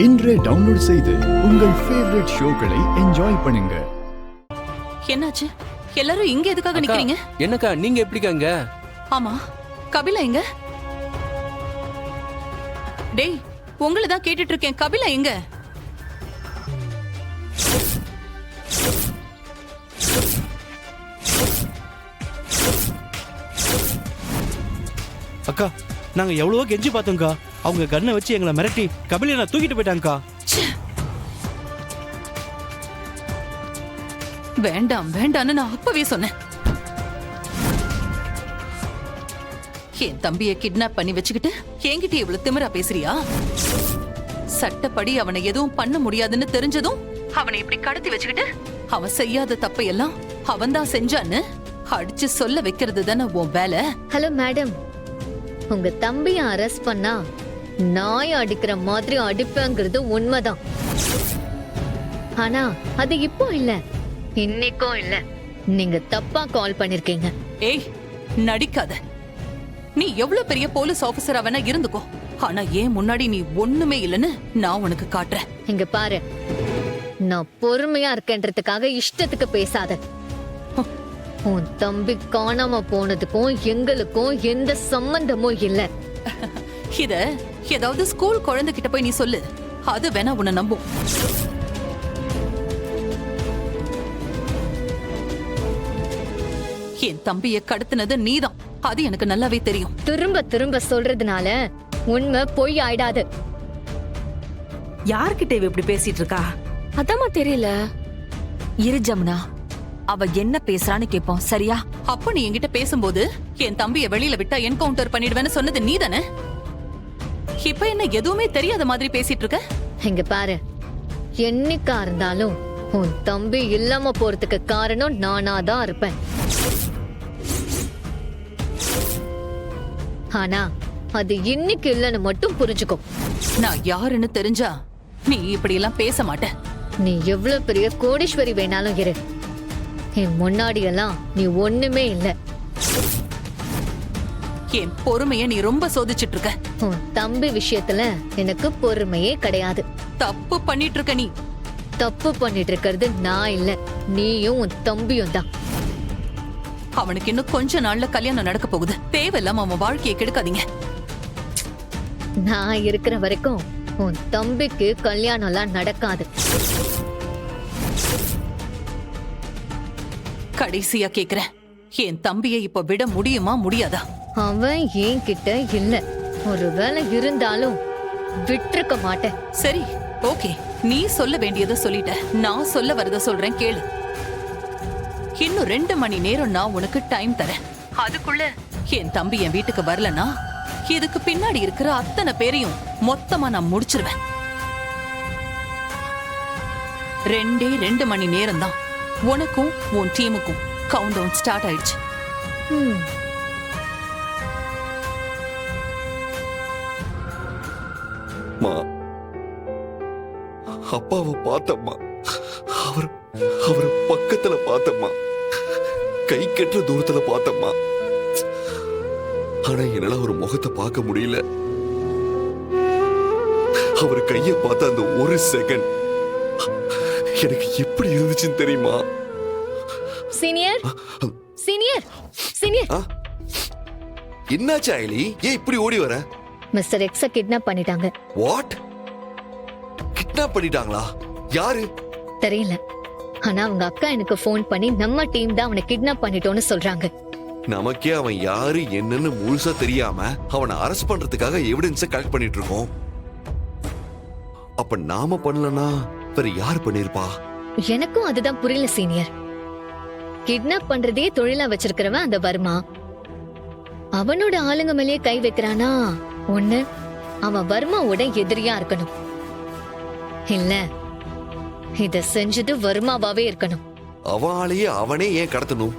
இன்றே டவுன்லோட் செய்து உங்கள் ஃபேவரட் ஷோக்களை என்ஜாய் பண்ணுங்க. என்னாச்சு? எல்லாரும் இங்க எதுக்காக நிக்கிறீங்க? என்னக்கா நீங்க எப்படிக்காங்க? ஆமா, கபிலா எங்க? டேய், உங்களை தான் கேட்டுட்டு இருக்கேன். கபிலா எங்க? அக்கா, நாங்க எவ்வளவோ கெஞ்சி பார்த்தோம்க்கா. அவங்க கண்ணை வச்சு எங்களை மிரட்டி கபிலனை தூக்கிட்டு போயிட்டாங்கக்கா. வேண்டாம் வேண்டான்னு நான் அப்பவே சொன்னேன். என் தம்பியை கிட்னாப் பண்ணி வச்சுக்கிட்டு என்கிட்ட இவ்வளவு திமிரா பேசுறியா? சட்டப்படி அவனை எதுவும் பண்ண முடியாதுன்னு தெரிஞ்சதும் அவனை இப்படி கடத்தி வச்சுக்கிட்டு அவன் செய்யாத தப்பையெல்லாம் அவன் தான் செஞ்சான்னு அடிச்சு சொல்ல வைக்கிறது தானே உன் வேலை. ஹலோ மேடம், உங்க தம்பிய அரெஸ்ட் பண்ணா நாய் அடிக்கிற மாதிரி அடிப்பேங்கிறது உண்மைதான். ஆனா அது இப்போ இல்ல, இன்னைக்கும் இல்ல. நீங்க தப்பா கால் பண்ணிருக்கீங்க. ஏய், நடிக்காத. நீ எவ்வளவு பெரிய போலீஸ் ஆபீசரா வேணா இருந்துக்கோ, ஆனா ஏன் முன்னாடி நீ ஒண்ணுமே இல்லைன்னு நான் உனக்கு காட்டுறேன். இங்க பாரு, நான் பொறுமையா இருக்கேன்றதுக்காக இஷ்டத்துக்கு பேசாத. உன் தம்பி காணாம போனதுக்கும் எங்களுக்கும் எந்த சம்பந்தமும் இல்ல. இத ஏதாவது ஸ்கூல் குழந்தைகிட்ட போய் நீ சொல்லு, அது வேணா உன்னை நம்பும். என் தம்பியை கடத்தினது நீதான், அது எனக்கு நல்லாவே தெரியும். திரும்ப திரும்ப சொல்றதுனால உண்மை பொய் ஆயிடாது. யார்கிட்ட இவ இப்படி பேசிட்டு இருக்கா? அதாம்மா தெரியல. இரு ஜமுனா, அவ என்ன பேசுறான்னு கேப்போம், சரியா? அப்ப நீ என்கிட்ட பேசும்போது என் தம்பியை வெளியில விட்டா என்கவுண்டர் பண்ணிடுவேன்னு சொன்னது நீதானே? இப்ப என்ன எதுவுமே தெரியாத மாதிரி பேசிட்டு இருக்க? இங்க பாரு, என்னைக்கா இருந்தாலும் உன் தம்பி இல்லாம போறதுக்கு காரணம் நானாதான் இருப்பேன். ஆனா அது இன்னைக்கு இல்லன்னு மட்டும் புரிஞ்சுக்கோ. நான் யாருன்னு தெரிஞ்சா நீ இப்படி எல்லாம் பேச மாட்ட. நீ எவ்வளவு பெரிய கோடீஸ்வரி வேணாலும் இரு, என் முன்னாடி எல்லாம் நீ ஒண்ணுமே இல்ல. என் பொறுமைய நீ ரொம்ப சோதிச்சிட்டு இருக்க. உன் தம்பி விஷயத்துல எனக்கு பொறுமையே கிடையாது. தப்பு பண்ணிட்டு இருக்க நீ. தப்பு பண்ணிட்டு இருக்கிறது நான் இல்ல, நீயும் உன் தம்பியும் தான். அவனுக்கு இன்னும் கொஞ்ச நாள்ல கல்யாணம் நடக்க போகுது. தேவையில்லாம அவன் வாழ்க்கையை கெடுக்காதீங்க. நான் இருக்கிற வரைக்கும் உன் தம்பிக்கு கல்யாணம் எல்லாம் நடக்காது. கடைசியா கேக்குறேன், என் தம்பியை இப்ப விட முடியுமா முடியாதா? அவன் என் கிட்ட இல்ல, ஒருவேளை இருந்தாலும் விட்டுருக்க மாட்டேன். சரி, ஓகே, நீ சொல்ல வேண்டியதை சொல்லிட்ட. நான் சொல்ல வரத சொல்றேன், கேளு. இன்னும் 2 மணி நேரம் நான் உனக்கு டைம் தரேன். அதுக்குள்ள என் தம்பி என் வீட்டுக்கு வரலனா இதுக்கு பின்னாடி இருக்கிற அத்தனை பேரையும் மொத்தமா நான் முடிச்சிருவேன். 2 மணி நேரம் தான். உனக்கும் உன் டீமுக்கும் கவுண்ட் டவுன் ஸ்டார்ட் ஆயிடுச்சு. அப்பாவை பார்த்தம்மா, அவர் பக்கத்துல பார்த்தம்மா, கை கட்டுற தூரத்துல பார்த்தம்மா. ஆனா என்னால ஒரு முகத்தை பார்க்க முடியல. அவர் கைய பார்த்த அந்த ஒரு செகண்ட் எனக்கு எப்படி இருந்துச்சுன்னு தெரியுமா? Senior, senior, senior. என்னாச்சு ஐலி? ஏன் இப்படி ஓடி வர? மிஸ்டர் எக்ஸ கிட்னாப் பண்ணிட்டாங்க. வாட்? கிட்னாப் பண்ணிட்டாங்களா? யாரு? தெரியல, ஆனா அவங்க அக்கா எனக்கு போன் பண்ணி நம்ம டீம் தான் அவனை கிட்னாப் பண்ணிட்டோம்னு சொல்றாங்க. நமக்கே அவன் யாரு என்னன்னு முழுசா தெரியாம அவனை அரெஸ்ட் பண்றதுக்காக எவிடன்ஸ கலெக்ட் பண்ணிட்டு இருக்கோம். அப்ப நாம பண்ணலனா வேற யார் பண்ணிருப்பா? எனக்கும் அதுதான் புரியல சீனியர். கிட்னாப் பண்றதே தொழிலா வச்சிருக்கிறவன் அந்த வர்மா, அவனோட ஆளுங்க மேலேயே கை வைக்கிறானா? ஒண்ணு அவன் வர்மாவோட எதிரியா இருக்கணும், இல்ல இத செஞ்சது வர்மாவாவே இருக்கணும். அவனாலேயே அவனே ஏன் கடத்தணும்?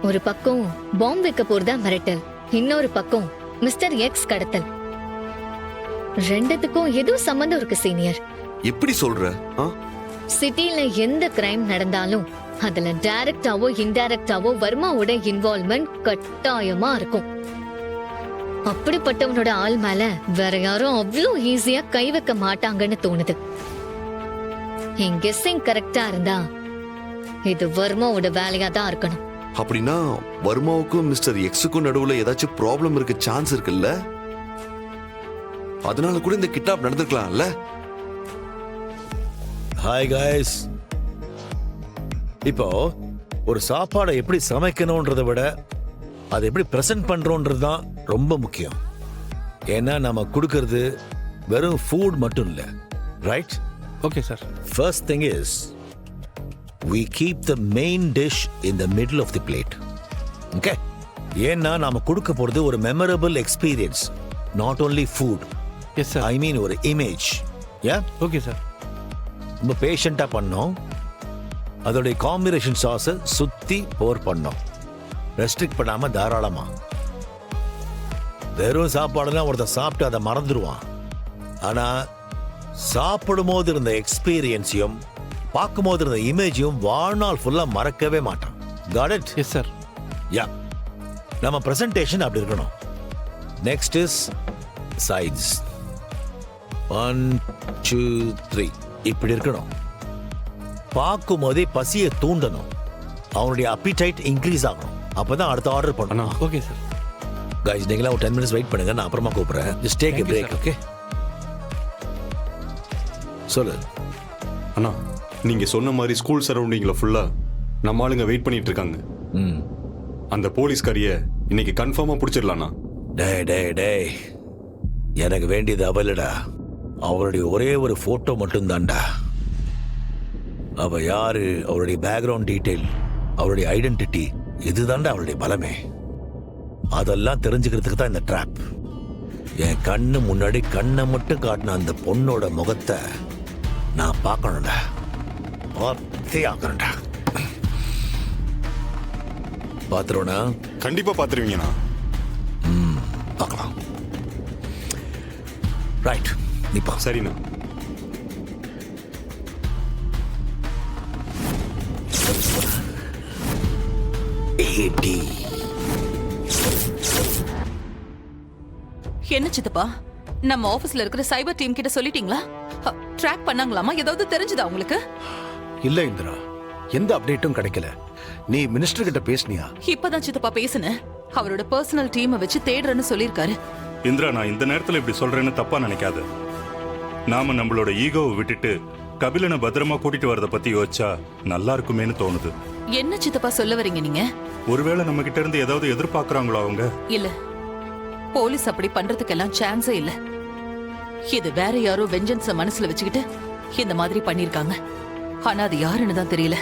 ஒரு பக்கம் பாம்பு வைக்க போறதா மிரட்டல், இன்னொரு பக்கம் மிஸ்டர் எக்ஸ் கடத்தல். ரெண்டுத்துக்கும் ஏதோ சம்பந்தம் இருக்கு சீனியர். எப்படி சொல்ற? சிட்டில எந்த கிரைம் நடந்தாலும் அதுல டைரக்டாவோ இன்டைரக்டாவோ வர்மாவோட இன்வால்வ்மெண்ட் கட்டாயமா இருக்கும். அப்படிப்பட்டவனோட ஆள் மேல வேற யாரும் அவ்வளோ ஈஸியா கை வைக்க மாட்டாங்கன்னு தோணுது. என் கெஸ்ஸிங் கரெக்டா இருந்தா இது வர்மாவோட வேலையா தான் இருக்கணும். அப்படின்னா வர்மாவுக்கும் மிஸ்டர் எக்ஸுக்கும் நடுவுல ஏதாச்சும் ப்ராப்ளம் இருக்க சான்ஸ் இருக்குல்ல? அதனால கூட இந்த கிட்னாப் நடந்திருக்கலாம்ல? Hi guys. இப்போ ஒரு சாப்பாடை எப்படி சமைக்கணும்ன்றதை விட அதை எப்படி பிரசன்ட் பண்றோன்றது தான் ரொம்ப முக்கியம். ஏன்னா நம்ம கொடுக்கறது வெறும் ஃபுட் மட்டும் இல்லை, right? Okay sir. First thing is, we keep the main dish in the middle of the plate. Okay? ஏன்னா நாம கொடுக்க போறது ஒரு memorable experience, not only food. Yes sir. I mean ஒரு இமேஜ். யா, ஓகே சார். ரொம்ப பேஷண்டா பண்ணோம். அதோடைய காம்பினேஷன் சாஸை சுத்தி போர் பண்ணோம், ரெஸ்ட்ரிக்ட் பண்ணாம தாராளமா. வெறும் சாப்பாடுலாம் ஒருத்தர் சாப்பிட்டு அதை மறந்துடுவான். ஆனா சாப்பிடும் போது இருந்த எக்ஸ்பீரியன்ஸையும் பார்க்கும் போது இருந்த இமேஜையும் வாழ்நாள் ஃபுல்லா மறக்கவே மாட்டான். Got it? Yes sir. Yeah, நம்ம பிரசன்டேஷன் அப்படி இருக்கணும். Next is sides. 1 2 3 இப்படி இருக்கணும். பார்க்கும் போதே பசியை தூண்டணும், அவனுடைய அப்பிடைட் இன்க்ரீஸ் ஆகணும். அப்பதான் அடுத்த ஆர்டர் பண்ணணும். Okay sir. கைஸ், நீங்களா ஒரு 10 minutes வெயிட் பண்ணுங்க, நான் அப்புறமா கூப்பிடுறேன். Just take a Thank you, break. sir. Okay, சொல்லு. அண்ணா, நீங்க சொன்ன மாதிரி ஸ்கூல் சரௌண்டிங்ல ஃபுல்லா நம்ம ஆளுங்க வெயிட் பண்ணிட்டு இருக்காங்க. ம். அந்த போலீஸ்காரிய இன்னைக்கு கன்ஃபார்மா பிடிச்சிடலாண்ணா. டேய், எனக்கு வேண்டியது அவளடா, அவளுடைய ஒரே ஒரு போட்டோ மட்டும் தான்டா. அவ யாரு, அவளுடைய பேக்ரவுண்ட் டீடைல், அவளுடைய ஐடென்டிட்டி, இதுதான்டா அவளுடைய பலமே. அதெல்லாம் தெரிஞ்சுக்கிறதுக்கு தான் இந்த ட்ராப். என் கண்ணு முன்னாடி கண்ணை மட்டும் காட்டின அந்த பொண்ணோட முகத்தை நான் பார்க்கணும்டா, பார்த்தியாக்கணும்டா. பாத்துருவனா? கண்டிப்பா பாத்துருவீங்கண்ணா. பார்க்கலாம். ரைட், நிப்பா. சரிண்ணா. ஏடி. என்ன சித்தப்பா, நம்ம ஆபீஸ்ல இருக்கிற சைபர் டீம் கிட்ட சொல்லிட்டீங்களா? ட்ராக் பண்ணாங்களாமா? ஏதாவது தெரிஞ்சதா உங்களுக்கு? இல்ல இந்திரா, எந்த அப்டேட்டும் கிடைக்கல. நீ மினிஸ்டர் கிட்ட பேசுனியா? இப்பதான் சித்தப்பா பேசுனேன். அவரோட பர்சனல் டீமை வச்சு தேடுறேன்னு சொல்லிருக்காரு. இந்திரா, நான் இந்த நேரத்துல இப்படி சொல்றேன்னு தப்பா நினைக்காத. நாம நம்மளோட ஈகோவை விட்டுட்டு கபிலனை பத்திரமா கூட்டிட்டு வரத பத்தி யோசிச்சா நல்லா இருக்குமேன்னு தோணுது. என்ன சித்தப்பா சொல்ல வரீங்க நீங்க? ஒருவேளை நம்ம கிட்ட இருந்து ஏதாவது எதிர்பார்க்கறாங்களோ அவங்க? இல்ல, போலீஸ் அப்படி பண்றதுக்கெல்லாம் சான்ஸே இல்ல. இது வேற யாரோ வெஞ்சன்ஸ மனசுல வச்சுக்கிட்டு இந்த மாதிரி பண்ணிருக்காங்க. ஆனா அது யாருன்னு தான் தெரியல.